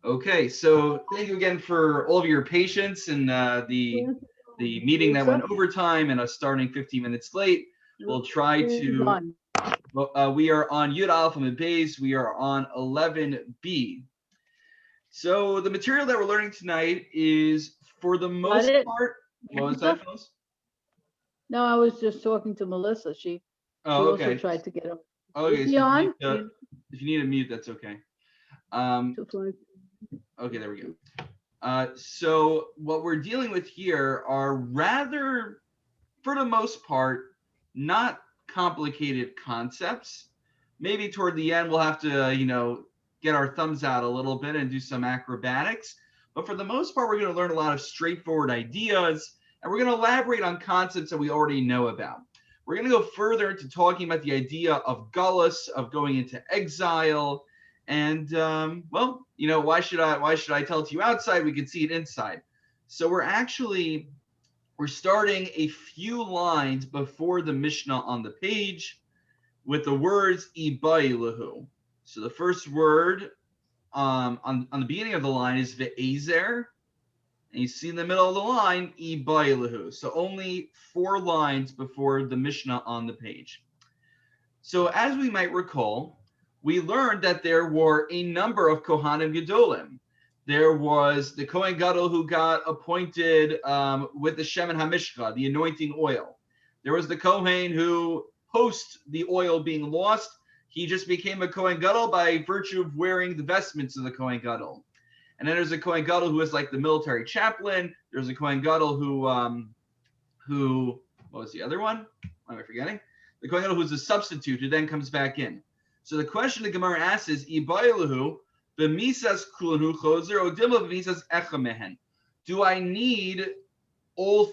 Okay, so thank you again for all of your patience and the meeting that went overtime and us starting 15 minutes late. We'll try to. We are on Yud Aleph and Beis. We are on 11b. So the material that we're learning tonight is, for the most part, what was that, Phyllis? No, I was just talking to Melissa. She Oh, also okay. tried to get on. Okay, Is so he on? if you need a mute, that's okay. Okay, there we go. So what we're dealing with here are rather, for the most part, not complicated concepts. Maybe toward the end we'll have to, get our thumbs out a little bit and do some acrobatics. But for the most part, we're going to learn a lot of straightforward ideas, and we're going to elaborate on concepts that we already know about. We're going to go further into talking about the idea of gullus, of going into exile, and why should I tell it to you outside? We can see it inside. So we're starting a few lines before the Mishnah on the page with the words ibailahu. So the first word on the beginning of the line is ve'ezer, and you see in the middle of the line ibailahu. So only 4 lines before the Mishnah on the page. So as we might recall, we learned that there were a number of Kohanim Gedolim. There was the Kohen Gadol who got appointed with the Shemen HaMishcha, the anointing oil. There was the Kohen who, post the oil being lost, he just became a Kohen Gadol by virtue of wearing the vestments of the Kohen Gadol. And then there's a Kohen Gadol who was like the military chaplain. There's a Kohen Gadol who what was the other one? What am I forgetting? The Kohen Gadol who's a substitute who then comes back in. So the question the Gemara asks is, Ibailahu, b'misas kulanu chozer, odima b'misas echa mehen. Do I need all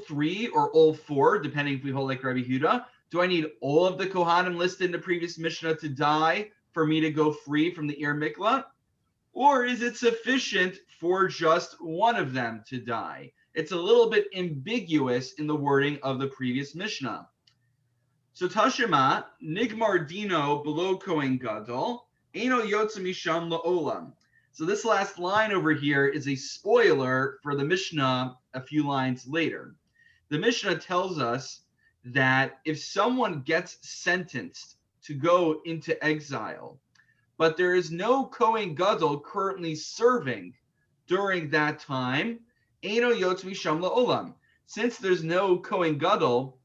3 or all 4, depending if we hold like Rabbi Huda? Do I need all of the Kohanim listed in the previous Mishnah to die for me to go free from the Ir Mikla? Or is it sufficient for just one of them to die? It's a little bit ambiguous in the wording of the previous Mishnah. So Tashema, Nigmar Dino below Kohen Gadol, Eino Yotza Misham La'olam. So this last line over here is a spoiler for the Mishnah a few lines later. The Mishnah tells us that if someone gets sentenced to go into exile, but there is no Kohen Gadol currently serving during that time, Eino Yotza Misham La'olam. Since there's no Kohen Gadol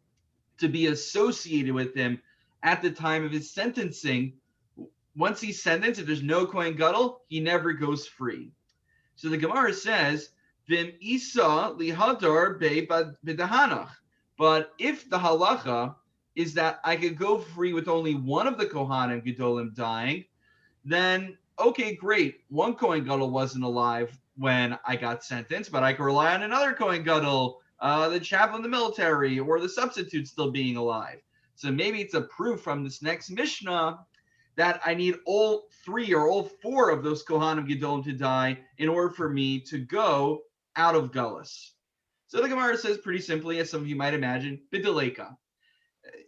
to be associated with him at the time of his sentencing, once he's sentenced, if there's no Kohen Gadol, he never goes free. So the Gemara says, Vim Isa lihadar be b'dahanach. But if the halacha is that I could go free with only one of the Kohanim Gedolim dying, then okay, great. One Kohen Gadol wasn't alive when I got sentenced, but I could rely on another Kohen Gadol, the chaplain in the military, or the substitute still being alive. So maybe it's a proof from this next Mishnah that I need all 3 or all 4 of those Kohanim Gedolim to die in order for me to go out of Gullus. So the Gemara says pretty simply, as some of you might imagine, Bidaleka.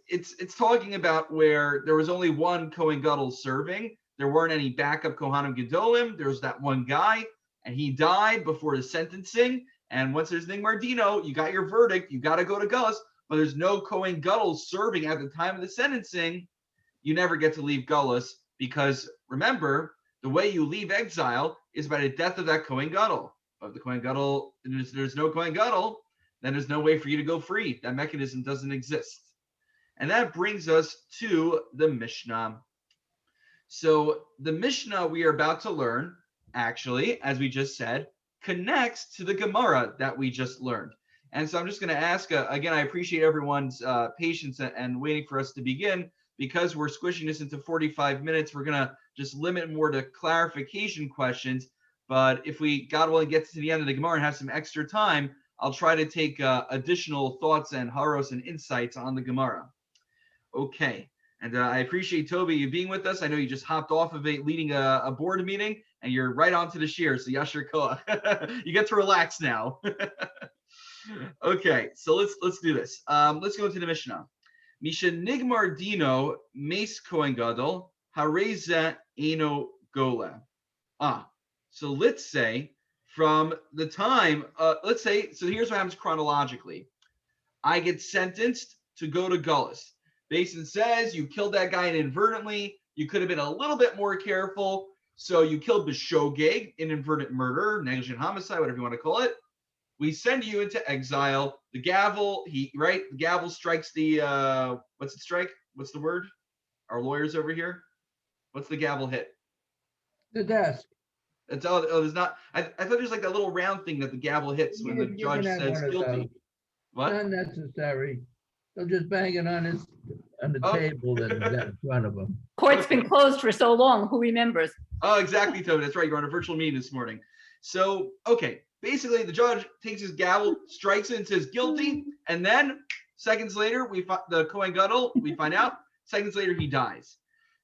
It's talking about where there was only one Kohen Gadol serving. There weren't any backup Kohanim Gedolim. There was that one guy, and he died before his sentencing. And once there's Nigmar Dino, you got your verdict. You got to go to Gullus, but there's no Kohen Gadol serving at the time of the sentencing. You never get to leave Gullus, because remember, the way you leave exile is by the death of that Kohen Gadol. But if the Kohen Gadol, there's no Kohen Gadol, then there's no way for you to go free. That mechanism doesn't exist. And that brings us to the Mishnah. So the Mishnah we are about to learn, actually, as we just said, connects to the Gemara that we just learned. And so I'm just going to ask, again, I appreciate everyone's patience and waiting for us to begin. Because we're squishing this into 45 minutes, we're going to just limit more to clarification questions. But if we, God willing, get to the end of the Gemara and have some extra time, I'll try to take additional thoughts and haros and insights on the Gemara. Okay. And I appreciate, Toby, you being with us. I know you just hopped off of leading a board meeting, and you're right on to the shiur. So Yashar Koach. You get to relax now. Okay, so let's do this. Let's go into the Mishnah. Misha Nigmar Dino Mace Kohen Gadol Hareza Eno Gola. So let's say from the time, let's say, so here's what happens chronologically. I get sentenced to go to Gullus. Basin says you killed that guy inadvertently. You could have been a little bit more careful. So you killed Bishogeg, inadvertent murder, negligent homicide, whatever you want to call it. We send you into exile. The gavel, the gavel strikes the, what's it strike? What's the word? Our lawyers over here. What's the gavel hit? The desk. It's there's not. I thought there's like that little round thing that the gavel hits when the You judge can have says one of guilty. those. What? Not necessary. They'll just bang it on the Oh. table that's in front of them. Court's been closed for so long, who remembers? Oh, exactly, Toby. That's right. You're on a virtual meeting this morning. So, okay. Basically, the judge takes his gavel, strikes it, and says guilty. And then seconds later, the Kohen Gadol, we find out, seconds later, he dies.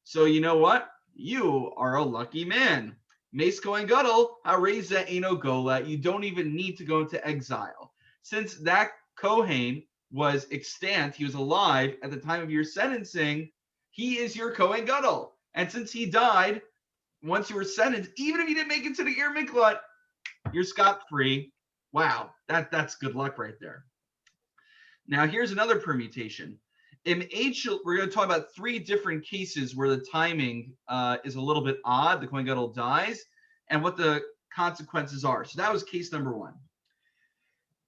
So, you know what? You are a lucky man. Mace Kohen Gadol, Hareza Eno Gola. You don't even need to go into exile. Since that Kohen was extant, he was alive at the time of your sentencing, he is your Kohen Gadol. And since he died, once you were sentenced, even if you didn't make it to the Ir Miklat, you're scot-free. Wow, that's good luck right there. Now, here's another permutation. In H, we're going to talk about 3 different cases where the timing is a little bit odd. The Kohen Gadol dies, and what the consequences are. So that was case number 1.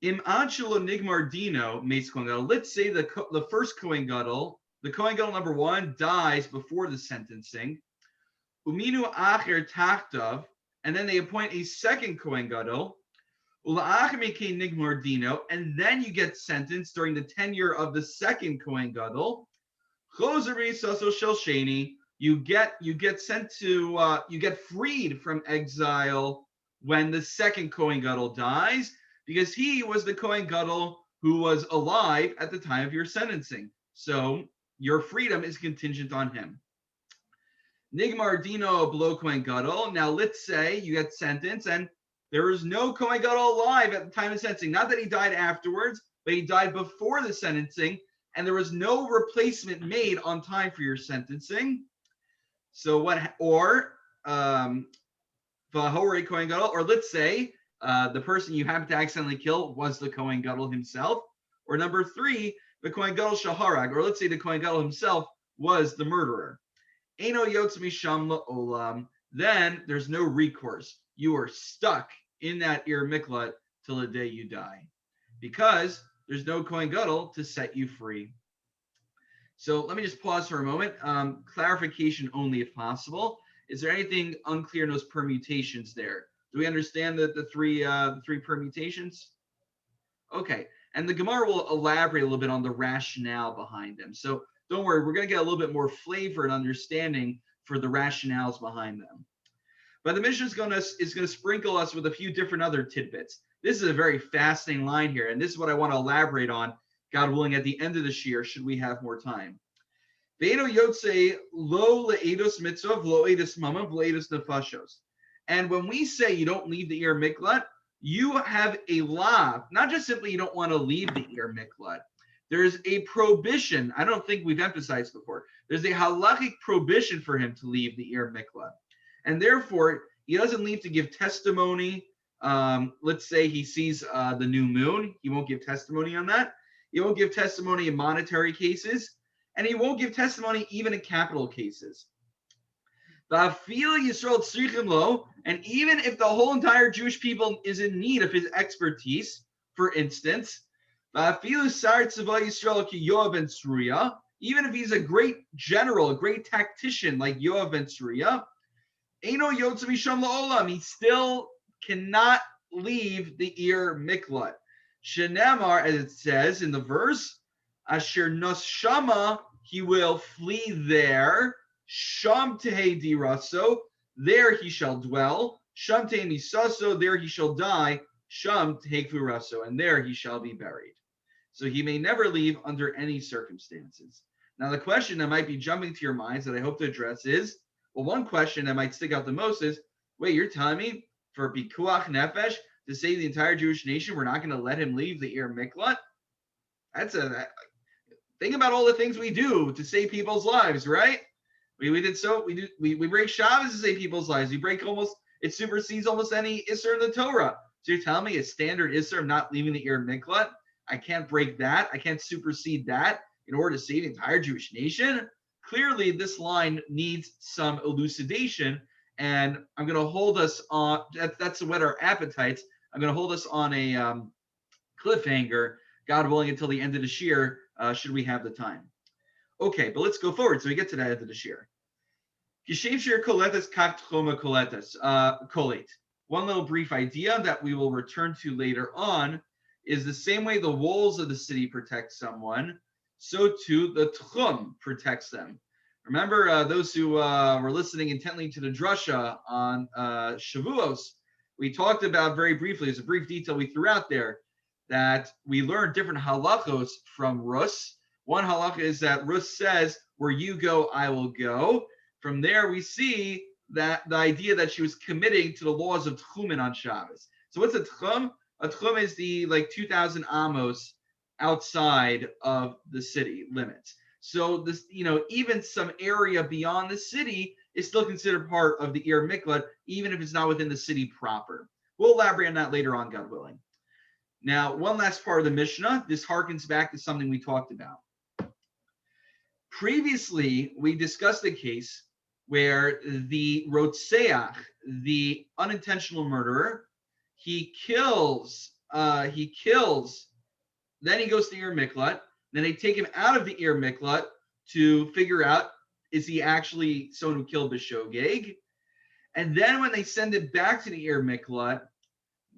Im Anshelo Nigmar Dino, Mace Kohen Gadol. Let's say the first Kohen Gadol, the Kohen Gadol number 1, dies before the sentencing. Uminu Acher Tachtav, and then they appoint a second Kohen Gadol. Nigmar Dino, and then you get sentenced during the tenure of the second Kohen Gadol. You get sent to you get freed from exile when the second Kohen Gadol dies, because he was the Kohen Gadol who was alive at the time of your sentencing. So your freedom is contingent on him. Nigmar Dino below Kohen Gadol. Now let's say you get sentenced and there is no Kohen Gadol alive at the time of sentencing. Not that he died afterwards, but he died before the sentencing, and there was no replacement made on time for your sentencing. So what? Or Vahore Kohen Gadol, or let's say the person you happened to accidentally kill was the Kohen Gadol himself. Or number 3, the Kohen Gadol Shaharag, or let's say the Kohen Gadol himself was the murderer. Eno Yotz Misham La'olam. Then there's no recourse. You are stuck in that Ir Miklat till the day you die, because there's no Kohen Gadol to set you free. So let me just pause for a moment. Clarification only if possible. Is there anything unclear in those permutations there? Do we understand the three permutations? Okay, and the Gemara will elaborate a little bit on the rationale behind them. So don't worry, we're going to get a little bit more flavor and understanding for the rationales behind them. But the Mishnah is going to sprinkle us with a few different other tidbits. This is a very fascinating line here, and this is what I want to elaborate on, God willing, at the end of this year, should we have more time. And when we say you don't leave the Ir Miklat, you have a law. Not just simply you don't want to leave the Ir Miklat. There's a prohibition. I don't think we've emphasized before. There's a halachic prohibition for him to leave the Ir Miklat. And therefore, he doesn't leave to give testimony. Let's say he sees the new moon. He won't give testimony on that. He won't give testimony in monetary cases. And he won't give testimony even in capital cases. And even if the whole entire Jewish people is in need of his expertise, for instance, even if he's a great general, a great tactician like Yoav ben Tzruya, he still cannot leave the Ir Miklat. Shenemar, as it says in the verse, Asher Noshama, he will flee there. Sham tehe diraso, there he shall dwell. Sham tehe misaso, there he shall die. Sham tehe furaso, and there he shall be buried. So he may never leave under any circumstances. Now the question that might be jumping to your minds that I hope to address is, well, one question that might stick out the most is, wait, you're telling me for Pikuach Nefesh to save the entire Jewish nation, we're not going to let him leave the Ir Miklat? Think about all the things we do to save people's lives, right? We break Shabbos to save people's lives. We break almost It supersedes almost any Isser in the Torah. So you're telling me a standard Isser of not leaving the Ir Miklat, I can't break that, I can't supersede that in order to save the entire Jewish nation? Clearly, this line needs some elucidation, and I'm going to hold us on, that's to whet our appetites. I'm going to hold us on a cliffhanger, God willing, until the end of the year, should we have the time. Okay, but let's go forward. So we get to that end of the year. One little brief idea that we will return to later on is the same way the walls of the city protect someone, so too the tchum protects them. Remember, those who were listening intently to the drasha on Shavuos, we talked about very briefly, there's a brief detail we threw out there, that we learned different halachos from Rus. One halacha is that Rus says, where you go, I will go. From there, we see that the idea that she was committing to the laws of Tchumen on Shabbos. So what's a Tchum? A Tchum is the 2,000 amos outside of the city limits. So this, even some area beyond the city is still considered part of the Ir Miklat, even if it's not within the city proper. We'll elaborate on that later on, God willing. Now, one last part of the Mishnah. This harkens back to something we talked about. Previously, we discussed a case where the Rotseach, the unintentional murderer, he kills, then he goes to Ir Miklat, then they take him out of the Ir Miklat to figure out, is he actually someone who killed B'Shogeg? And then when they send it back to the Ir Miklat,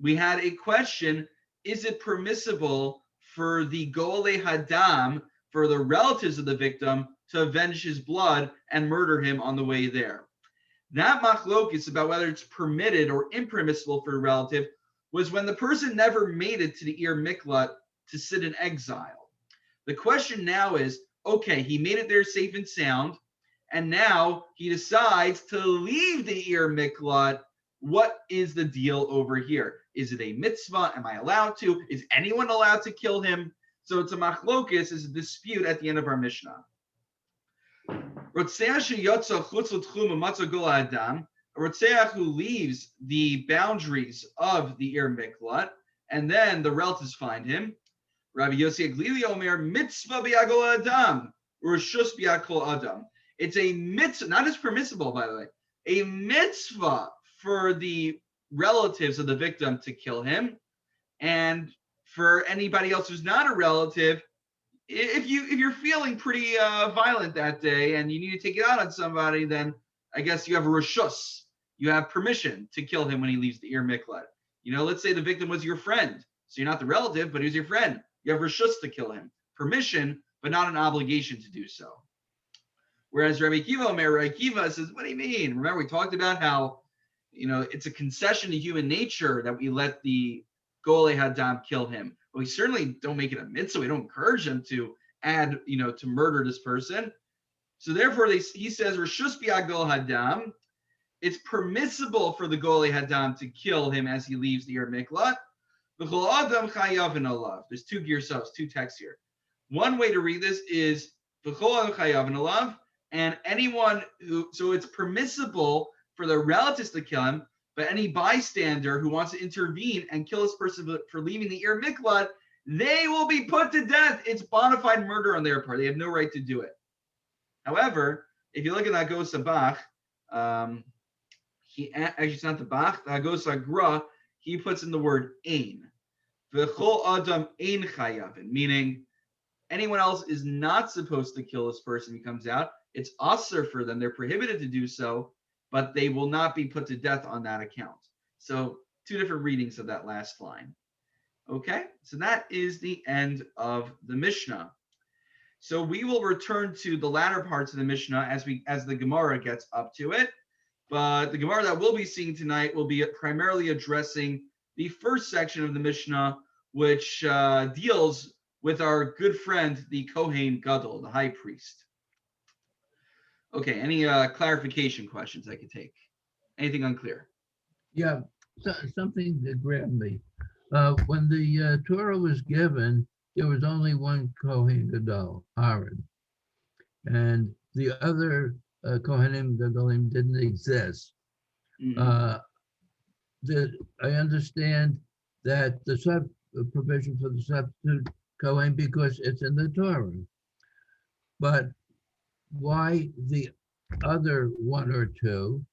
we had a question, is it permissible for the Golei Hadam, for the relatives of the victim, to avenge his blood and murder him on the way there? That machlokes about whether it's permitted or impermissible for a relative was when the person never made it to the Ir Miklat to sit in exile. The question now is, okay, he made it there safe and sound, and now he decides to leave the Ir Miklat. What is the deal over here? Is it a mitzvah? Am I allowed to? Is anyone allowed to kill him? So it's a machlokes, is a dispute at the end of our Mishnah. A Rotseach who leaves the boundaries of the Ir Miklat, and then the relatives find him. Rabbi Yossi Aglili Omer, mitzvah bi'agol adam, reshus bi'akol adam. It's a mitzvah, not as permissible, by the way, a mitzvah for the relatives of the victim to kill him, and for anybody else who's not a relative, if you're feeling pretty violent that day and you need to take it out on somebody, then I guess you have a reshus. You have permission to kill him when he leaves the Ir Miklat. Let's say the victim was your friend, so you're not the relative, but he was your friend. You have reshus to kill him, permission, but not an obligation to do so. Whereas Rabbi Akiva says, what do you mean? Remember, we talked about how, it's a concession to human nature that we let the Golei Hadam kill him. But we certainly don't make it a mitzvah. We don't encourage them to add, to murder this person. So therefore, he says, Reshus bi'agol Hadam. It's permissible for the Golei Hadam to kill him as he leaves the Ir Miklat. There's two girsos, two texts here. One way to read this is and anyone who, so it's permissible for the relatives to kill him, but any bystander who wants to intervene and kill this person for leaving the Ir Miklat, they will be put to death. It's bona fide murder on their part. They have no right to do it. However, if you look at Hagos Bach, actually it's not the Bach, the Hagos Gra, he puts in the word ein. V'chol adam ein chayavin, meaning anyone else is not supposed to kill this person who comes out. It's usher for them. They're prohibited to do so, but they will not be put to death on that account. So two different readings of that last line. Okay, so that is the end of the Mishnah. So we will return to the latter parts of the Mishnah as the Gemara gets up to it. But the Gemara that we'll be seeing tonight will be primarily addressing the first section of the Mishnah, which deals with our good friend, the Kohen Gadol, the high priest. Okay, any clarification questions I could take? Anything unclear? Yeah, something that grabbed me. When the Torah was given, there was only one Kohen Gadol, Aaron, and the other Kohanim Gadolim didn't exist. Mm-hmm. I understand that the provision for the substitute Kohen because it's in the Torah. But why the other one or two?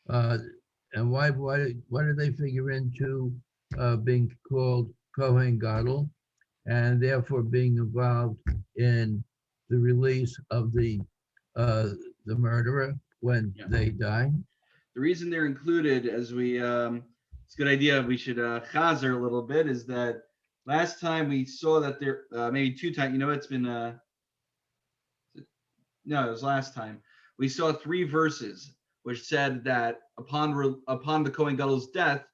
And why do they figure into being called Kohen Gadol and therefore being involved in the release of the murderer when they die? The reason they're included, as we, it's a good idea, we should chazer a little bit, is that last time we saw that there, maybe 2 times, it's been, no, it was last time. We saw 3 verses which said that upon the Kohen Gadol's death,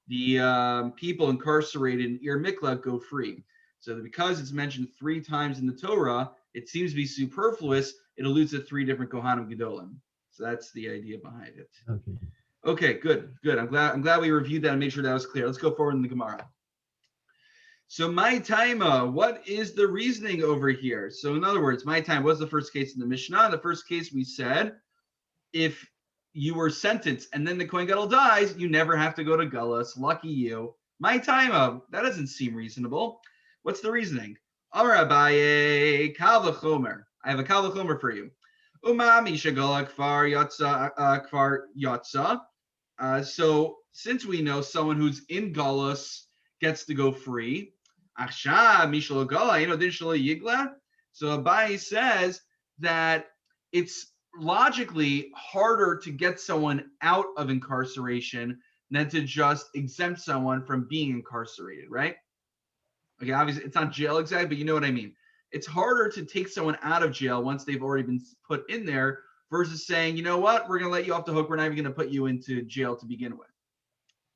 the people incarcerated in Ir Miklat go free. So because it's mentioned 3 times in the Torah, it seems to be superfluous. It alludes to 3 different Kohanim Gedolim. So that's the idea behind it. Okay. Okay, good. I'm glad we reviewed that and made sure that was clear. Let's go forward in the Gemara. So my taima, what is the reasoning over here? So in other words, my time was the first case in the Mishnah. In the first case, we said if you were sentenced and then the Kohen Gadol dies, you never have to go to Gullus. Lucky you. My taima, that doesn't seem reasonable. What's the reasoning? Amar Abaye, Kal v'chomer. I have a Kal v'chomer for you. Umami shagala kfar yatsa. So since we know someone who's in Gullus gets to go free, Achsha mishal gala, yigla. So Abaye says that it's logically harder to get someone out of incarceration than to just exempt someone from being incarcerated, right? Okay, obviously it's not jail exactly, but you know what I mean. It's harder to take someone out of jail once they've already been put in there versus saying, you know what, we're going to let you off the hook. We're not even going to put you into jail to begin with.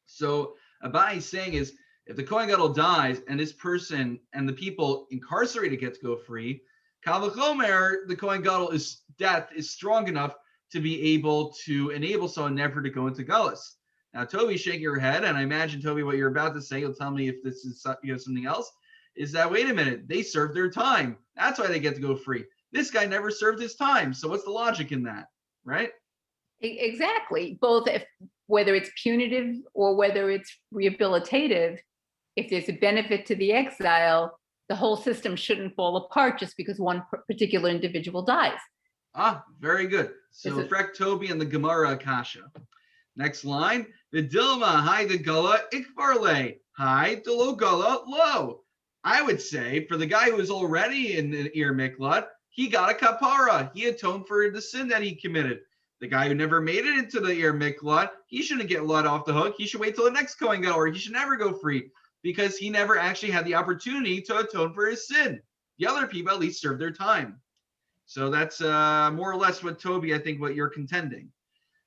So Abaye is saying is if the Kohen Gadol dies and this person and the people incarcerated get to go free, Kal v'chomer, the Kohen Gadol's death is strong enough to be able to enable someone never to go into Gullus. Now, Toby, shaking your head, and I imagine, Toby, what you're about to say, you'll tell me if this is something else, is that, wait a minute, they served their time. That's why they get to go free. This guy never served his time. So what's the logic in that, right? Exactly. Both, whether it's punitive or whether it's rehabilitative, if there's a benefit to the exile, the whole system shouldn't fall apart just because one particular individual dies. Ah, very good. So Frek Toby and the Gemara Akasha. Next line. The Dilma, hi the Gullah, Ikbarle, hi the Lo Gullah, Lo. I would say for the guy who was already in the Ir Miklat, he got a kapara. He atoned for the sin that he committed. The guy who never made it into the Ir Miklat, he shouldn't get let off the hook. He should wait till the next Kohen Gadol, or he should never go free because he never actually had the opportunity to atone for his sin. The other people at least served their time. So that's more or less what Toby, I think, what you're contending.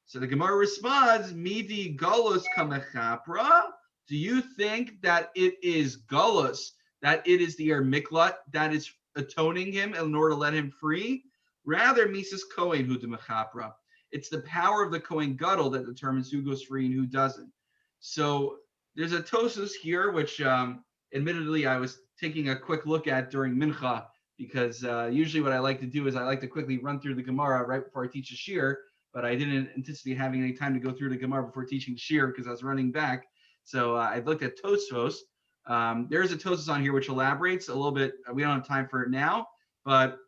So the Gemara responds, Midi Gullus kamechapra. Do you think that it is Gullus, that it is the Ir Miklat that is atoning him in order to let him free? Rather, Mises Kohen hu demechapra. It's the power of the Kohen Gadol that determines who goes free and who doesn't. So there's a Tosus here, which admittedly I was taking a quick look at during Mincha, because usually what I like to do is I like to quickly run through the Gemara right before I teach a shir, but I didn't anticipate having any time to go through the Gemara before teaching shir because I was running back. So I looked at Tosfos. There's a Tosfos on here which elaborates a little bit. We don't have time for it now, but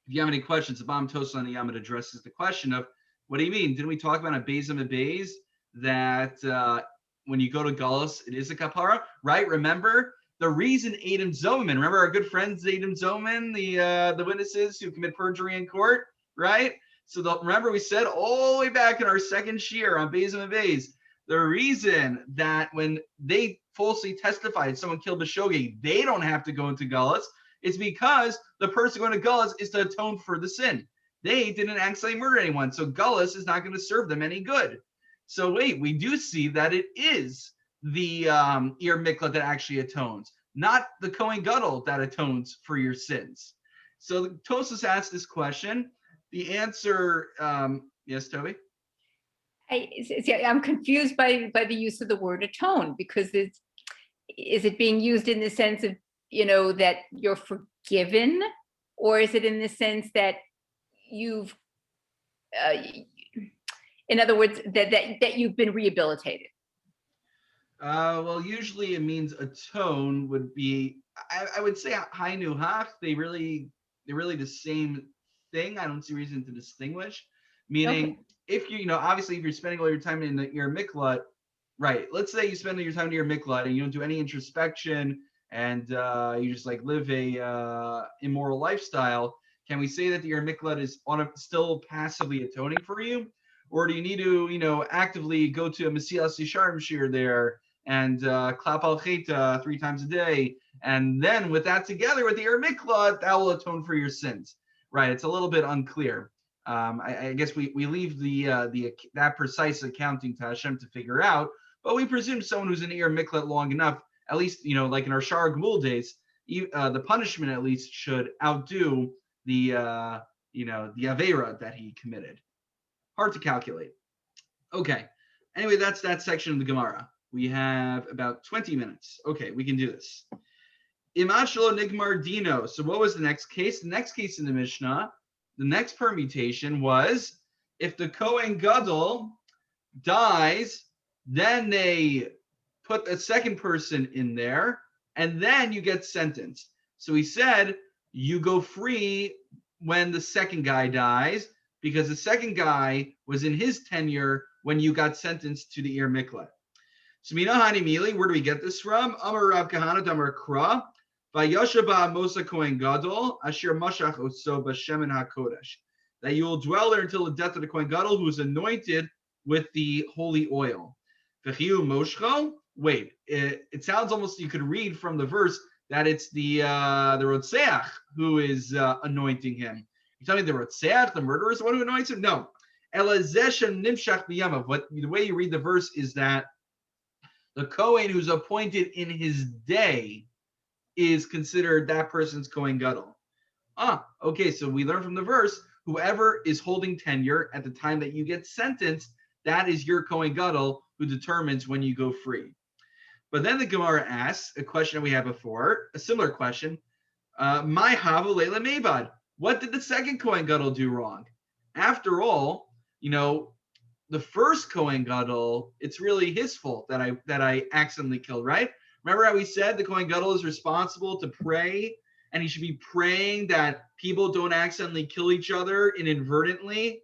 if you have any questions, the Bam Tosfos on the Yamid addresses the question of, what do you mean? Didn't we talk about a Beis Beis that when you go to Gullus, it is a kapara, right? Remember the reason Adam Zoman, remember our good friends Adam Zoman, the witnesses who commit perjury in court, right? So remember we said all the way back in our second shir on Beis Beis, the reason that when they falsely testified someone killed B'shogeg, they don't have to go into Gullus, is because the person going to Gullus is to atone for the sin. They didn't actually murder anyone, so Gullus is not going to serve them any good. So wait, we do see that it is the Ir Miklat that actually atones, not the Kohen Gadol that atones for your sins. So Tosfos asked this question. The answer, yes, Toby? I'm confused by the use of the word atone, because is it being used in the sense of, that you're forgiven, or is it in the sense that you've, in other words, that you've been rehabilitated? Well, usually it means atone would be. I would say hainu hach. They're really the same thing. I don't see reason to distinguish. Meaning, Okay. if obviously, if you're spending all your time in your miklat, right? Let's say you spend your time in your miklat and you don't do any introspection and you just like live a immoral lifestyle. Can we say that the miklat is still passively atoning for you, or do you need to actively go to a Mesilas Yesharim shir there and clap al cheta 3 times a day, and then with that together with the miklat, that will atone for your sins, right? It's a little bit unclear. I guess we leave the that precise accounting to Hashem to figure out, but we presume someone who's in miklat long enough, at least like in our Shar Gmul days, the punishment at least should outdo the the avera that he committed. Hard to calculate. Okay. Anyway, that's that section of the Gemara. We have about 20 minutes. Okay, we can do this. Imashlo Nigmar Dino. So what was the next case? The next case in the Mishnah, the next permutation was if the Kohen Gadol dies, then they put a second person in there, and then you get sentenced. So he said, you go free when the second guy dies, because the second guy was in his tenure when you got sentenced to the Ir Miklat. So Minahani Mili, where do we get this from? Amar Rav Kahana Damar Kra, Vayashaba Mosa Kohen Gadol, Asher Mashach Oso Bashemen HaKodesh. That you will dwell there until the death of the Kohen Gadol, who is anointed with the holy oil. V'chiu Moshcho. Wait, it sounds almost you could read from the verse that it's the Rotseach who is anointing him. You tell me the Rotseach, the murderer, is the one who anoints him? No. Nimshach b'yamav. What the way you read the verse is that the Kohen who's appointed in his day is considered that person's Kohen Gadol. Okay, so we learn from the verse, whoever is holding tenure at the time that you get sentenced, that is your Kohen Gadol who determines when you go free. But then the Gemara asks a question that we had before, a similar question. My Havu Leila Mebad. What did the second Kohen Gadol do wrong? After all, the first Kohen Gadol, it's really his fault that I accidentally killed, right? Remember how we said the Kohen Gadol is responsible to pray, and he should be praying that people don't accidentally kill each other inadvertently.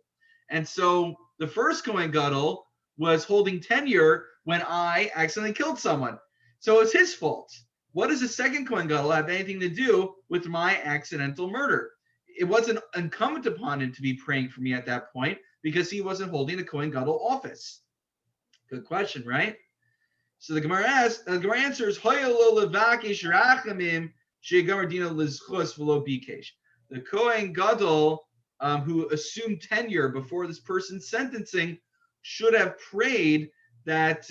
And so the first Kohen Gadol was holding tenure when I accidentally killed someone. So it's his fault. What does the second Kohen Gadol have anything to do with my accidental murder? It wasn't incumbent upon him to be praying for me at that point because he wasn't holding the Kohen Gadol office. Good question, right? So the Gemara answers, the Kohen Gadol who assumed tenure before this person's sentencing should have prayed that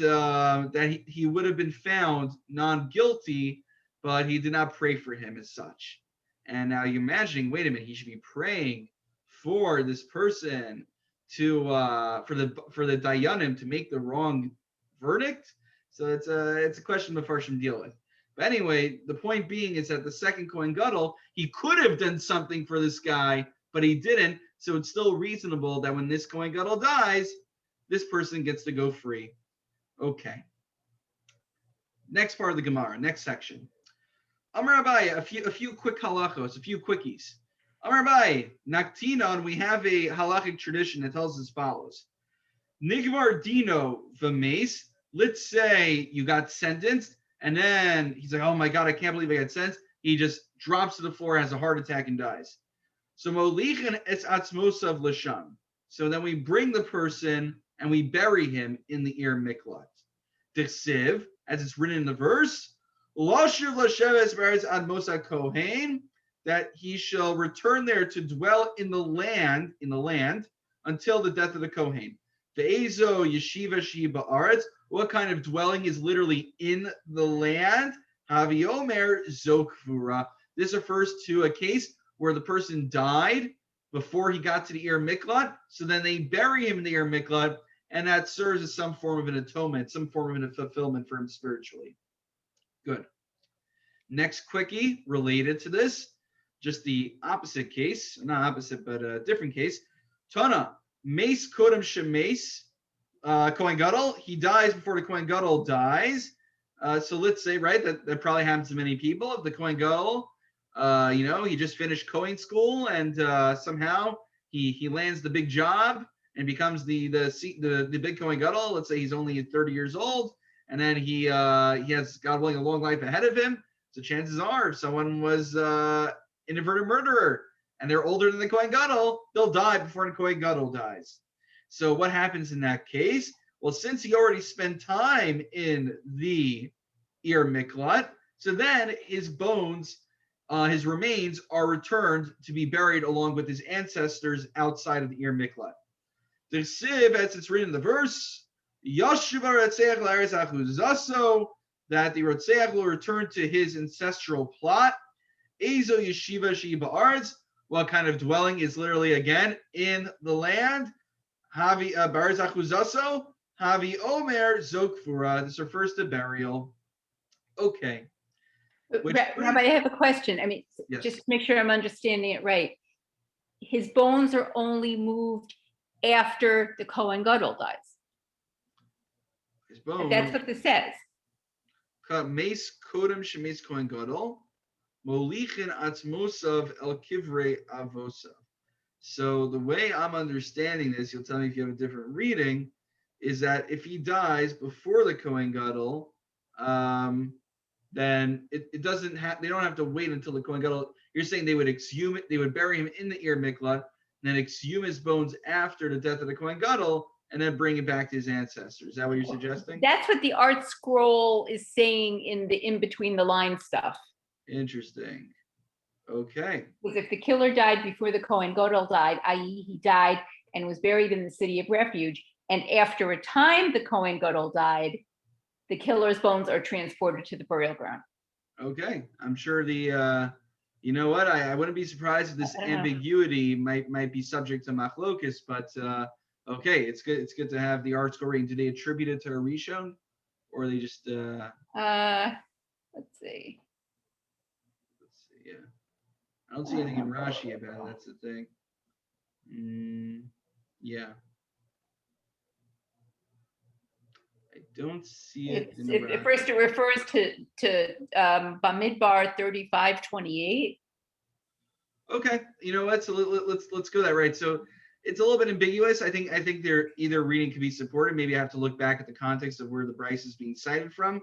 he would have been found non-guilty, but he did not pray for him as such. And now you're imagining, wait a minute, he should be praying for this person to for the Dayanim to make the wrong verdict. So it's a question the Farshim deal with. But anyway, the point being is that the second Kohen Gadol, he could have done something for this guy, but he didn't. So it's still reasonable that when this Kohen Gadol dies, this person gets to go free. Okay. Next part of the Gemara, next section. Amar Abai, a few quick halachos, a few quickies. Amar Abai, Naktinon, we have a halachic tradition that tells us as follows. Nigmar Dino v'meis, let's say you got sentenced, and then he's like, oh my God, I can't believe I got sentenced. He just drops to the floor, has a heart attack, and dies. So molichin es atzmosav l'sham. So then we bring the person and we bury him in the Ir Miklat. Dichsiv, as it's written in the verse, Lashuv Lasheves Beretz Ad Mosa Kohen, that he shall return there to dwell in the land, until the death of the Kohen. Ve'ezo Yeshiva Shiba Aretz, what kind of dwelling is literally in the land? Havi Omer Zokvura. This refers to a case where the person died before he got to the Ir Miklat, so then they bury him in the Ir Miklat, and that serves as some form of an atonement, some form of a fulfillment for him spiritually. Good. Next quickie related to this, just the opposite case, not opposite, but a different case. Tana, Mace Kodem Shemes, Kohen Gadol, he dies before the Kohen Gadol dies. So let's say, right, that probably happens to many people. If the Kohen Gadol, he just finished Kohen school and somehow he lands the big job and becomes the big Kohen Gadol. Let's say he's only 30 years old, and then he has, God willing, a long life ahead of him. So chances are, if someone was an inverted murderer and they're older than the Kohen Gadol, they'll die before the Kohen Gadol dies. So what happens in that case? Well, since he already spent time in the Ir Miklat, so then his bones, his remains are returned to be buried along with his ancestors outside of the Ir Miklat. The Siv, as it's written in the verse, Yashiv Ratzeach Laris Achuzaso, that the Ratzeach will return to his ancestral plot. Ezo Yeshiva Shiba Arz, what kind of dwelling is literally again in the land? Havi Barz Achuzaso, Havi Omer Zokfura. This refers to burial. Okay. Rabbi, I have a question. I mean, Yes. just to make sure I'm understanding it right. His bones are only moved after the Kohen Gadol dies. His bones. That's what this says. Mace Kodem Shemes Kohen Gadol, Molichin Atzmosav El Kivrei Avosav. So the way I'm understanding this, you'll tell me if you have a different reading, is that if he dies before the Kohen Gadol, then it doesn't have, they don't have to wait until the Kohen Gadol. You're saying they would exhume it, they would bury him in the Ir Miklat, then exhume his bones after the death of the Kohen Gadol, and then bring it back to his ancestors. Is that what you're suggesting? That's what the art scroll is saying in the in between the line stuff. Interesting. Okay. Because if the killer died before the Kohen Gadol died, i.e. he died and was buried in the city of refuge, and after a time the Kohen Gadol died, the killer's bones are transported to the burial ground. Okay. I'm sure the, you know what? I wouldn't be surprised if this ambiguity might be subject to machlokus, but okay, it's good. It's good to have the art scroll reading. Do they attribute it to a Rishon, or are they just? Let's see. Yeah, I don't see anything in Rashi about it. That's the thing. Yeah, I don't see it. First, it refers to Bamidbar 35:28. Okay, you know what? So let's go that right. So it's a little bit ambiguous. I think they're either reading can be supported. Maybe I have to look back at the context of where the Bryce is being cited from.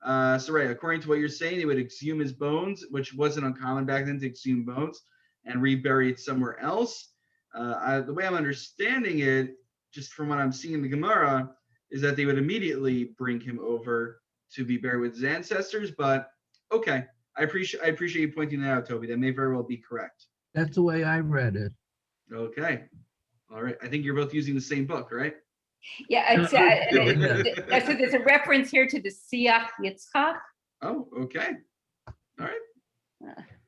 So right, according to what you're saying, they would exhume his bones, which wasn't uncommon back then to exhume bones and rebury it somewhere else. The way I'm understanding it, just from what I'm seeing in the Gemara, is that they would immediately bring him over to be buried with his ancestors. But okay, I appreciate you pointing that out, Toby. That may very well be correct. That's the way I read it. Okay. All right. I think you're both using the same book, right? Yeah, it's, so there's a reference here to the Siach Yitzchak. Oh, okay. All right.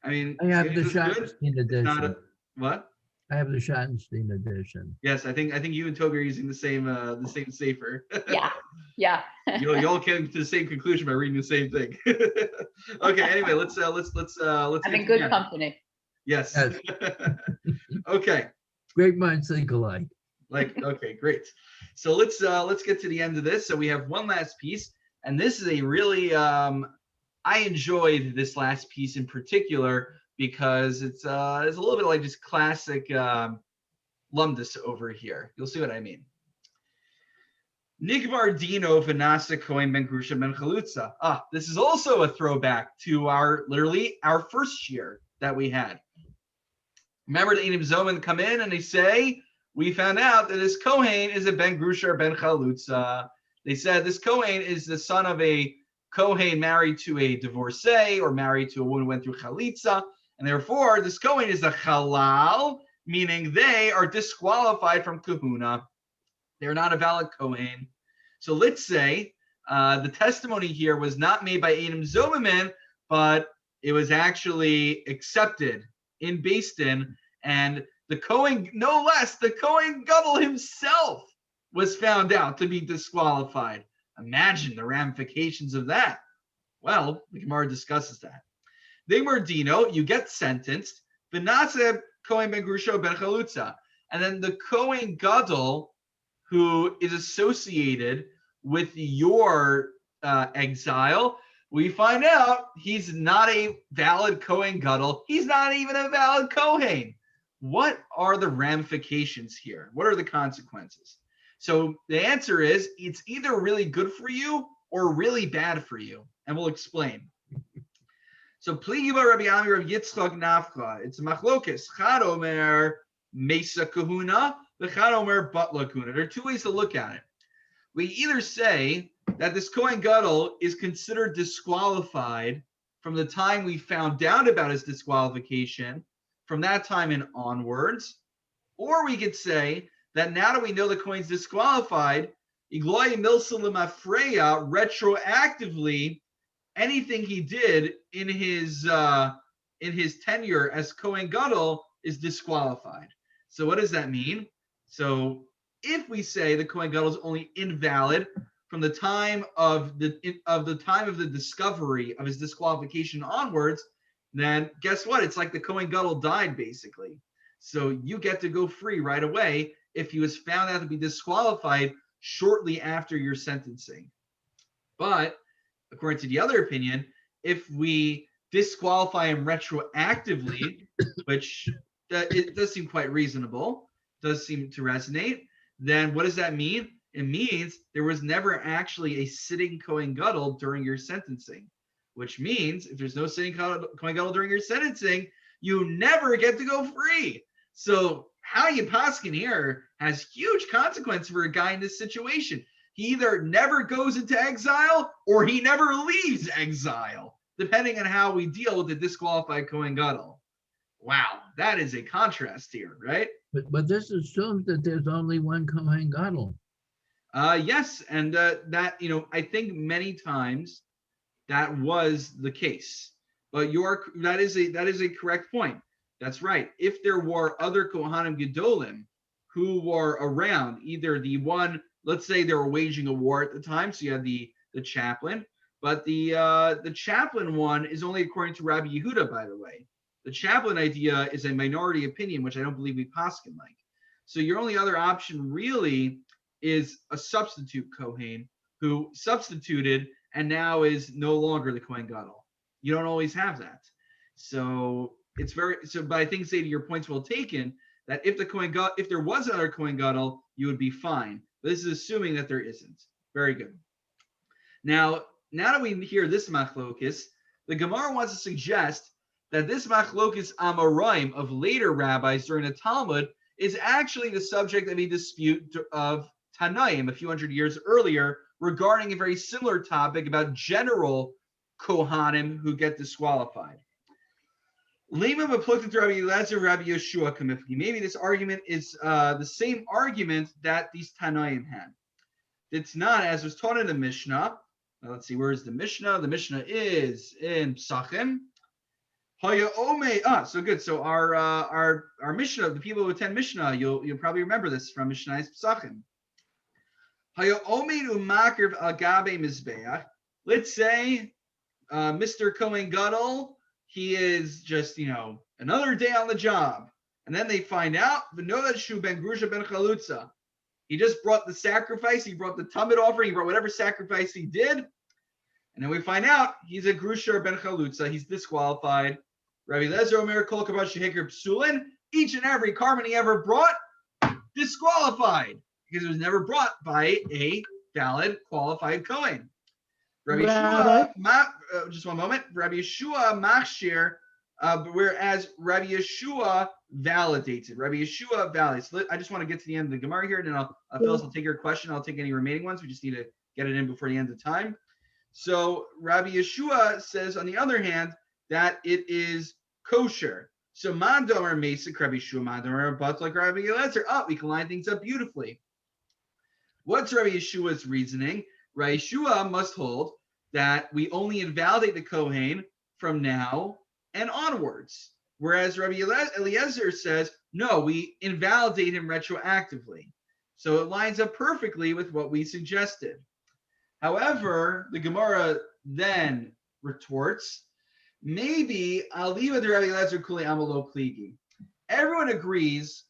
I mean, I have the good. Schottenstein edition. What? I have the Schottenstein edition. Yes, I think you and Toby are using the same sefer. Yeah. You all came to the same conclusion by reading the same thing. Okay. Anyway, let's. I'm in good company. Yes. Okay. Great minds think alike. Okay, great. So let's get to the end of this. So we have one last piece, and this is a really I enjoyed this last piece in particular because it's a little bit like just classic lumdus over here. You'll see what I mean. Nigmar Dino Vanasa Kohen Ben Grusha Ben Chalutza. This is also a throwback to our first year that we had. Remember the Einim Zoman come in and they say, we found out that this Kohen is a Ben Grusha or Ben Chalutza. They said this Kohen is the son of a Kohen married to a divorcee or married to a woman who went through Chalitza. And therefore, this Kohen is a Halal, meaning they are disqualified from Kahuna. They're not a valid Kohen. So let's say the testimony here was not made by Einim Zoman, but it was actually accepted in Beis Din, and the Kohen, no less, the Kohen Gadol himself was found out to be disqualified. Imagine the ramifications of that. Well, the Gemara discusses that. Nigmar Dino, you get sentenced. V'naseh Kohen ben Grusha ben Chalutza, and then the Kohen Gadol, who is associated with your exile, we find out he's not a valid Kohen Gadol. He's not even a valid Kohen. What are the ramifications here? What are the consequences? So the answer is it's either really good for you or really bad for you, and we'll explain. So Pligi bar Rabbi Ami Rav Yitzchak Nafcha. It's a machlokes. Chad omer mesa kahuna, the chad omer batla kahuna. There are two ways to look at it. We either say that this Kohen Gadol is considered disqualified from the time we found out about his disqualification, from that time and onwards, or we could say that now that we know the Kohen's disqualified, Igloy Milsalim Afreya retroactively, anything he did in his tenure as Kohen Gadol is disqualified. So what does that mean? So if we say the Kohen Gadol is only invalid from the time of the discovery of his disqualification onwards, then guess what? It's like the Kohen Gadol died basically. So you get to go free right away if he was found out to be disqualified shortly after your sentencing. But according to the other opinion, if we disqualify him retroactively, which it does seem quite reasonable, does seem to resonate, then what does that mean? It means there was never actually a sitting Kohen Gadol during your sentencing, which means if there's no sitting Kohen Gadol during your sentencing, you never get to go free. So how you paskin here has huge consequence for a guy in this situation. He either never goes into exile or he never leaves exile, depending on how we deal with the disqualified Kohen Gadol. Wow, that is a contrast here, right? But this assumes that there's only one Kohen Gadol. Yes, and that, I think many times that was the case. But that is a correct point. That's right. If there were other Kohanim Gedolim who were around, either the one, let's say they were waging a war at the time, so you had the chaplain, but the chaplain one is only according to Rabbi Yehuda, by the way. The chaplain idea is a minority opinion, which I don't believe we paskin like. So your only other option really is a substitute Kohen who substituted and now is no longer the Kohen Gadol. You don't always have that. So but I think, say, to your point's well taken, that if there was another Kohen Gadol, you would be fine. But this is assuming that there isn't. Very good. Now that we hear this machlokis, the Gemara wants to suggest that this machlokis amoraim of later rabbis during the Talmud is actually the subject of a dispute of Tanaim a few hundred years earlier regarding a very similar topic about general Kohanim who get disqualified. Maybe this argument is the same argument that these Tanaim had. It's not, as was taught in the Mishnah. Now let's see, where is the Mishnah? The Mishnah is in Psachim. So good. So our Mishnah, the people who attend Mishnah, you'll probably remember this from Mishnah's Psachim. Let's say Mr. Kohen Gadol, he is just, another day on the job. And then they find out, V'nodashu ben Grusha ben Chalutza. He just brought the sacrifice, he brought the Talmud offering, he brought whatever sacrifice he did. And then we find out he's a Grusha ben Chalutza, he's disqualified. Rabbi Lezer Omer Kol Kabat Sheheker Psulin, each and every carbon he ever brought, disqualified, because it was never brought by a valid, qualified Kohen. Rabbi Yeshua, just one moment. Rabbi Yeshua machshir, whereas Rabbi Yeshua validates it. Rabbi Yeshua validates. I just want to get to the end of the Gemara here, and then Phyllis, I'll take your question. I'll take any remaining ones. We just need to get it in before the end of time. So Rabbi Yeshua says, on the other hand, that it is kosher. So Mandomer Mesa, Rabbi Yeshua Mandomer, but like Rabbi Eliezer, we can line things up beautifully. What's Rabbi Yeshua's reasoning? Rabbi Yeshua must hold that we only invalidate the Kohen from now and onwards. Whereas Rabbi Eliezer says, no, we invalidate him retroactively. So it lines up perfectly with what we suggested. However, the Gemara then retorts, maybe Aliva de Rabbi Eliezer Kuli Amalo Pligi. Everyone agrees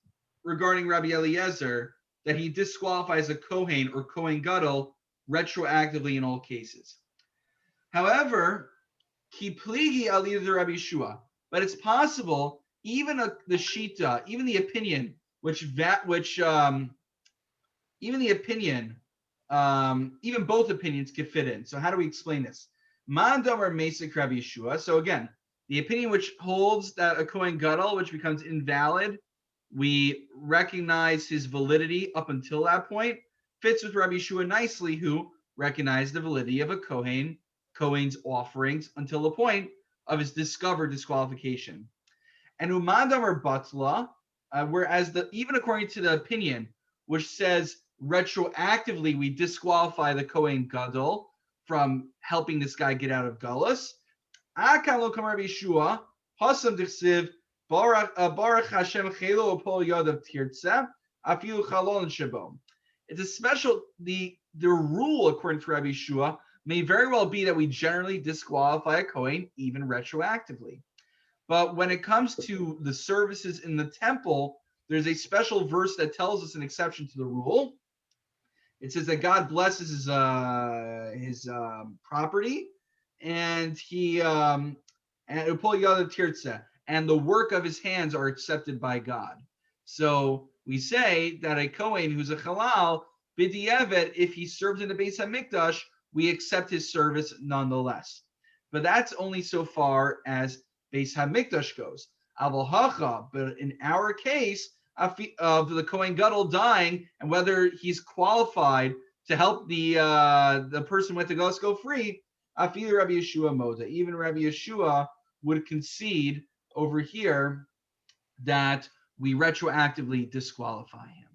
regarding Rabbi Eliezer that he disqualifies a Kohen or Kohen Gadol retroactively in all cases. However, ki pligi alidh Rabbi Yeshua, but it's possible even the shita, even the opinion, even both opinions could fit in. So how do we explain this? Mandamar Mesik Rabbi Yeshua. So again, the opinion which holds that a Kohen Gadol, which becomes invalid, we recognize his validity up until that point, fits with Rabbi Yeshua nicely, who recognized the validity of a Kohen's offerings until the point of his discovered disqualification. And Umadamar Batla, whereas even according to the opinion, which says retroactively we disqualify the Kohen Gadol from helping this guy get out of Galus. Akalo Kamar Yeshua, Hasam Dichsiv, Baruch Hashem Chelo Apol Yadav Tirtza, Afilu Chalon Shabo. It's a special, the rule according to Rabbi Yeshua may very well be that we generally disqualify a Kohen even retroactively. But when it comes to the services in the temple, there's a special verse that tells us an exception to the rule. It says that God blesses his property, and and the work of his hands are accepted by God. So we say that a Kohen who's a halal, b'di'evet, if he served in the Beis HaMikdash, we accept his service nonetheless. But that's only so far as Beis HaMikdash goes. Aval hacha, but in our case, of the Kohen Gadol dying and whether he's qualified to help the person with the Galus go free, Afilu Rabbi Yeshua Moda. Even Rabbi Yeshua would concede over here that we retroactively disqualify him.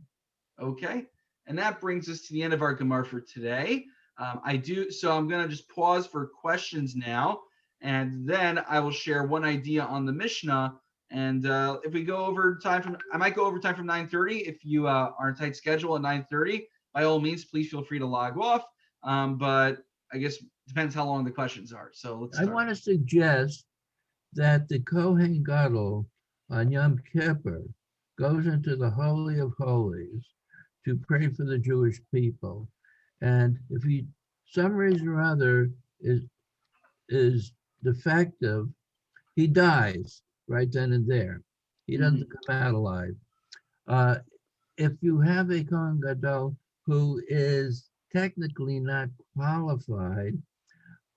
Okay, and that brings us to the end of our Gemara for today. I'm going to just pause for questions now, and then I will share one idea on the Mishnah. And if we go over time I might go over time from 9:30. If you are on a tight schedule at 9:30, by all means, please feel free to log off. But I guess it depends how long the questions are. So let's start. I want to suggest that the Kohen Gadol on Yom Kippur goes into the Holy of Holies to pray for the Jewish people. And if he, some reason or other, is defective, he dies right then and there. He doesn't come out alive. If you have a Kohen Gadol who is technically not qualified,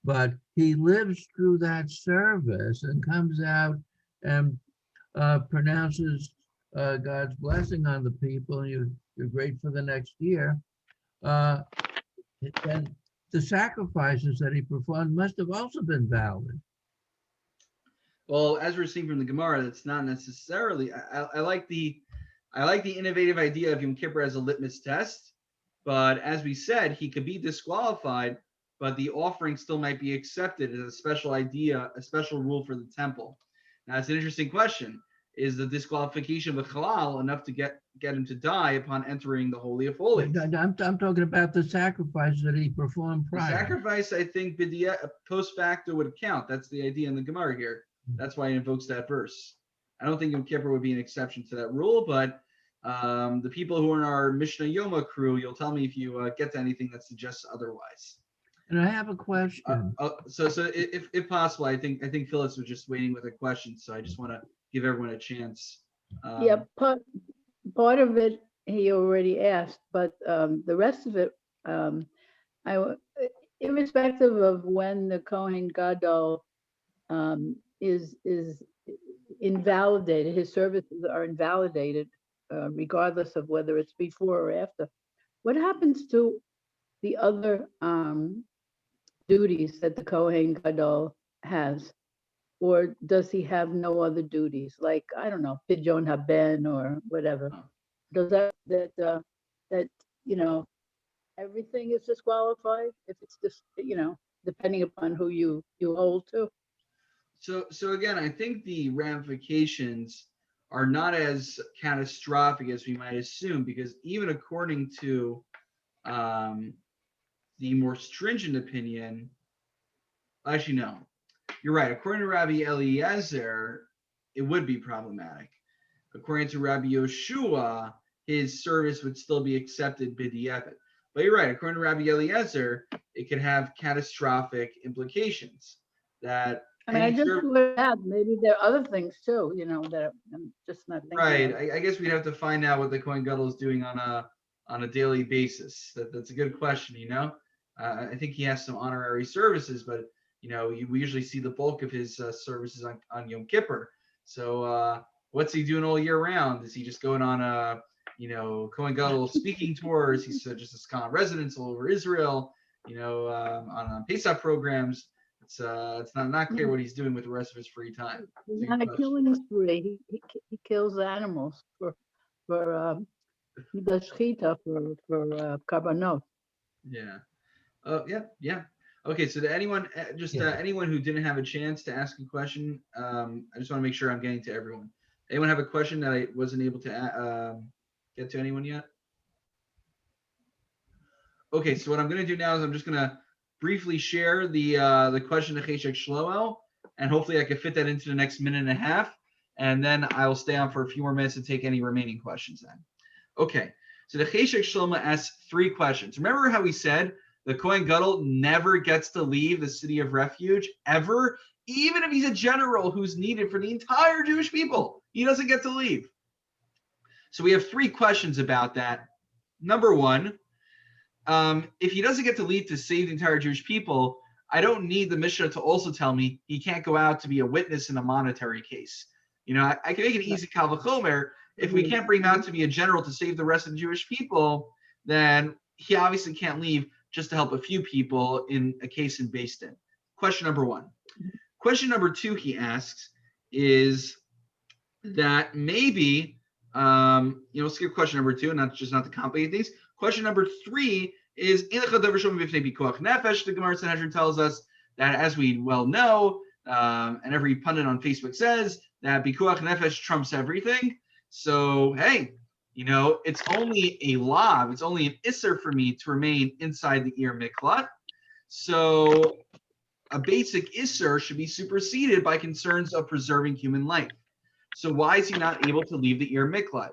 but he lives through that service and comes out and pronounces God's blessing on the people, and you're great for the next year, then the sacrifices that he performed must have also been valid. Well, as we're seeing from the Gemara, that's not necessarily. I like the innovative idea of Yom Kippur as a litmus test, but as we said, he could be disqualified, but the offering still might be accepted as a special idea, a special rule for the temple. Now, it's an interesting question. Is the disqualification of the halal enough to get him to die upon entering the Holy of Holies? I'm talking about the sacrifice that he performed prior. The sacrifice, I think, post facto would count. That's the idea in the Gemara here. That's why it invokes that verse. I don't think Yom Kippur would be an exception to that rule, but the people who are in our Mishnah Yoma crew, you'll tell me if you get to anything that suggests otherwise. And I have a question. So if possible, I think Phyllis was just waiting with a question, so I just want to give everyone a chance. Yeah, part of it he already asked, but the rest of it, irrespective of when the Kohen Gadol is invalidated, his services are invalidated, regardless of whether it's before or after. What happens to the other duties that the Kohen Gadol has? Or does he have no other duties? Like, I don't know, Pidyon Haben or whatever. Does that everything is disqualified if it's just, depending upon who you hold to? So again, I think the ramifications are not as catastrophic as we might assume, because even according to the more stringent opinion, actually no, you're right. According to Rabbi Eliezer, it would be problematic. According to Rabbi Yoshua, his service would still be accepted b'di'evet. But you're right. According to Rabbi Eliezer, it could have catastrophic implications. That I mean, I any just serv- would add, maybe there are other things too, that I'm just not thinking right. of. I guess we'd have to find out what the Kohen Gadol is doing on a daily basis. That's a good question. I think he has some honorary services, but we usually see the bulk of his services on Yom Kippur. So what's he doing all year round? Is he just going on Kohen Gadol speaking tours? He's just a Scotland residence all over Israel. On Pesach programs. It's not clear what he's doing with the rest of his free time. He's not a killing spree. He kills animals he does shechita for karbanot. Yeah. Yeah. Okay. So to anyone, anyone who didn't have a chance to ask a question, I just want to make sure I'm getting to everyone. Anyone have a question that I wasn't able to get to anyone yet? Okay. So what I'm going to do now is I'm just going to briefly share the question to Cheshek Shlomo, and hopefully I can fit that into the next minute and a half, and then I will stay on for a few more minutes to take any remaining questions then. Okay. So the Cheshek Shlomo asks 3 questions. Remember how we said the Kohen Gadol never gets to leave the city of refuge ever, even if he's a general who's needed for the entire Jewish people. He doesn't get to leave. So we have 3 questions about that. Number 1, if he doesn't get to leave to save the entire Jewish people, I don't need the Mishnah to also tell me he can't go out to be a witness in a monetary case. I can make an easy kal v'chomer. If we can't bring him out to be a general to save the rest of the Jewish people, then he obviously can't leave just to help a few people in a case in Beis Din. Question number 1. Question number 2 he asks is that maybe, skip question number 2, not to complicate these. Question number 3 is, the Gemara Sanhedrin tells us that, as we well know, and every pundit on Facebook says, that Bikuach Nefesh trumps everything. So, hey, it's only a lav, it's only an isser for me to remain inside the Ir Miklat. So a basic isser should be superseded by concerns of preserving human life. So why is he not able to leave the Ir Miklat?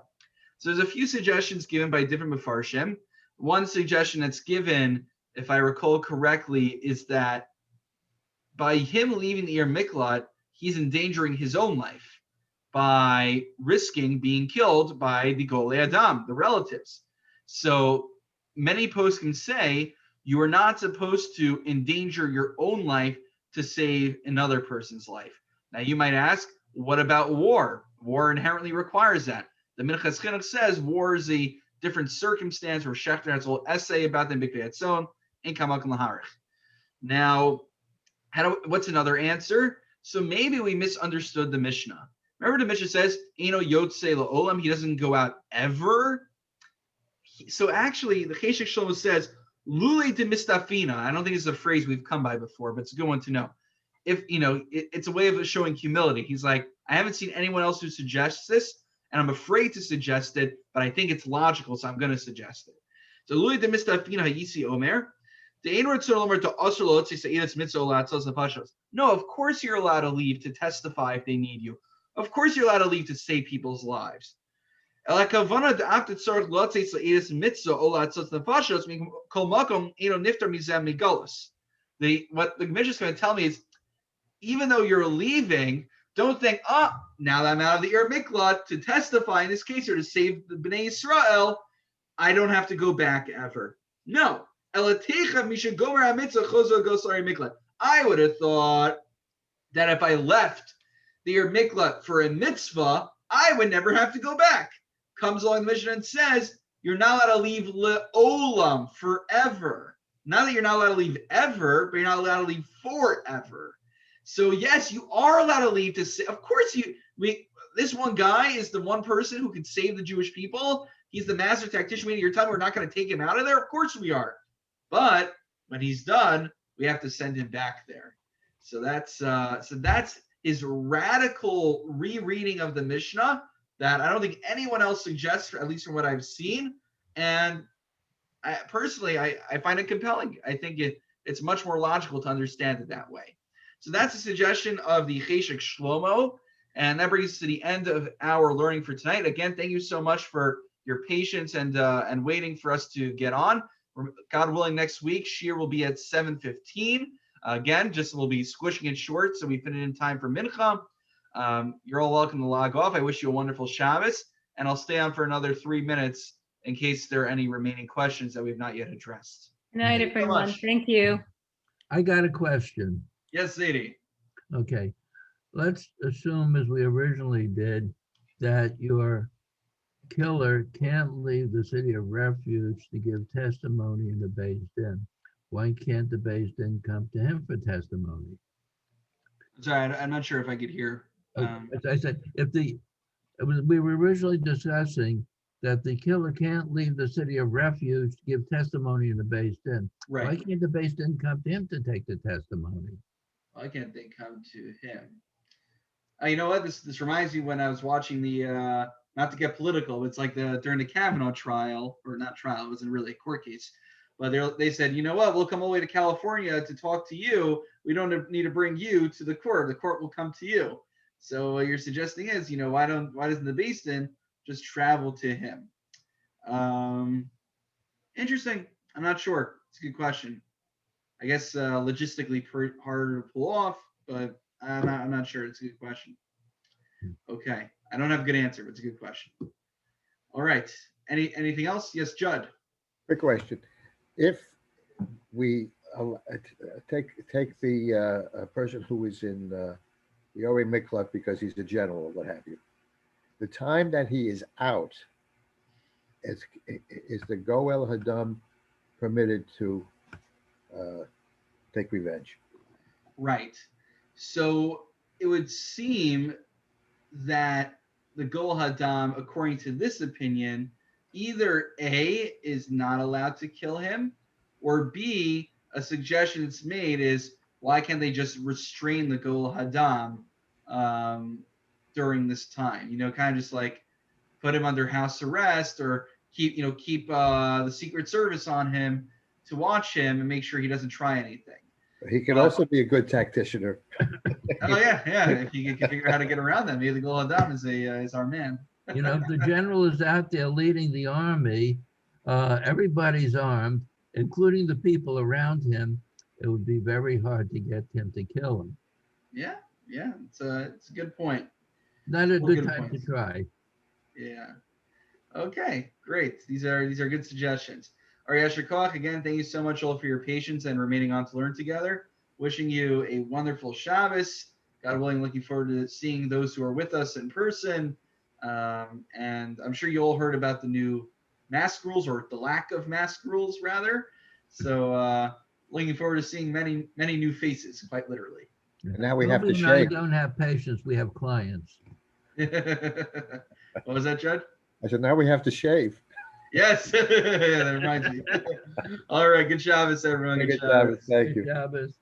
So there's a few suggestions given by different Mefarshim. One suggestion that's given, if I recall correctly, is that by him leaving the Ir Miklat, he's endangering his own life by risking being killed by the Golei Adam, the relatives. So many poskim say you are not supposed to endanger your own life to save another person's life. Now you might ask, what about war? War inherently requires that. The Minchas Chinuch says war is a different circumstance, where Schechter has a whole essay about the Mikveh Etzon and Kamak Laharich. Now, what's another answer? So maybe we misunderstood the Mishnah. Remember the Mishnah says, Eno Yotze La'olam, he doesn't go out ever. So actually, the Cheshek Shlomo says, Lule de Mistafina. I don't think it's a phrase we've come by before, but it's a good one to know. If, it's a way of showing humility. He's like, I haven't seen anyone else who suggests this, and I'm afraid to suggest it, but I think it's logical, so I'm going to suggest it. So Lule de Mistafina Hayisi Omer. No, of course you're allowed to leave to testify if they need you. Of course you're allowed to leave to save people's lives. What the Mishnah is going to tell me is, even though you're leaving, don't think, now that I'm out of the Ir Miklat to testify in this case or to save the Bnei Yisrael, I don't have to go back ever. No. I would have thought that if I left the Ir Miklat for a mitzvah, I would never have to go back. Comes along the Mishnah and says, you're not allowed to leave le'olam, forever. Not that you're not allowed to leave ever, but you're not allowed to leave forever. So yes, you are allowed to leave to say, of course this one guy is the one person who can save the Jewish people. He's the master tactician. You're telling me we're not going to take him out of there? Of course we are. But when he's done, we have to send him back there. So that's his radical rereading of the Mishnah that I don't think anyone else suggests, at least from what I've seen. And I find it compelling. I think it's much more logical to understand it that way. So that's a suggestion of the Cheshek Shlomo. And that brings us to the end of our learning for tonight. Again, thank you so much for your patience and waiting for us to get on. God willing, next week, Shir will be at 7:15. Again, just we'll be squishing it short so we fit it in time for Mincha. You're all welcome to log off. I wish you a wonderful Shabbos, and I'll stay on for another 3 minutes in case there are any remaining questions that we have not yet addressed. Good night, Thank you so everyone. much. Thank you. I got a question. Yes, Zadie. Okay, let's assume, as we originally did, that your killer can't leave the city of refuge to give testimony in the Beis Din. Why can't the Beis Din come to him for testimony? Sorry, I'm not sure if I could hear. As I said, we were originally discussing that the killer can't leave the city of refuge to give testimony in the Beis Din. Why Right. can't the Beis Din come to him to take the testimony? Why can't they come to him? You know what? This reminds me when I was watching the not to get political, it's like during the Kavanaugh trial, or not trial, it wasn't really a court case, but they said, you know what? We'll come all the way to California to talk to you. We don't need to bring you to the court. The court will come to you. So what you're suggesting is, why doesn't the Beis Din just travel to him? Interesting. I'm not sure. It's a good question. I guess logistically harder to pull off, but I'm not sure. It's a good question. Okay. I don't have a good answer, but it's a good question. All right. Anything else? Yes, Judd. Quick question. If we take the person who is in the Ori Miklat because he's a general or what have you, the time that he is out, is the Goel Hadam permitted to take revenge? Right. So it would seem that the Goel Hadam, according to this opinion, either A, is not allowed to kill him, or B, a suggestion that's made is, why can't they just restrain the Goel Hadam during this time? Kind of just like put him under house arrest, or keep the Secret Service on him to watch him and make sure he doesn't try anything. He can also be a good tacticianer. Oh yeah. If you can figure out how to get around that, maybe the Goel Hadam is our man. If the general is out there leading the army, everybody's armed, including the people around him. It would be very hard to get him to kill him. Yeah, it's a good point. Not a Well, good good time to points. try. Yeah. Okay, great. These are good suggestions. All right, Asher Koch, again, thank you so much all for your patience and remaining on to learn together. Wishing you a wonderful Shabbos. God willing, looking forward to seeing those who are with us in person. And I'm sure you all heard about the new mask rules, or the lack of mask rules, rather. So looking forward to seeing many, many new faces, quite literally. And now we have to Ruby and I shave. don't have patience. We have clients. What was that, Judd? I said, now we have to shave. Yes. Yeah, that reminds me. All right. Good Shabbos, everyone. Good Shabbos. Thank you. Good Shabbos.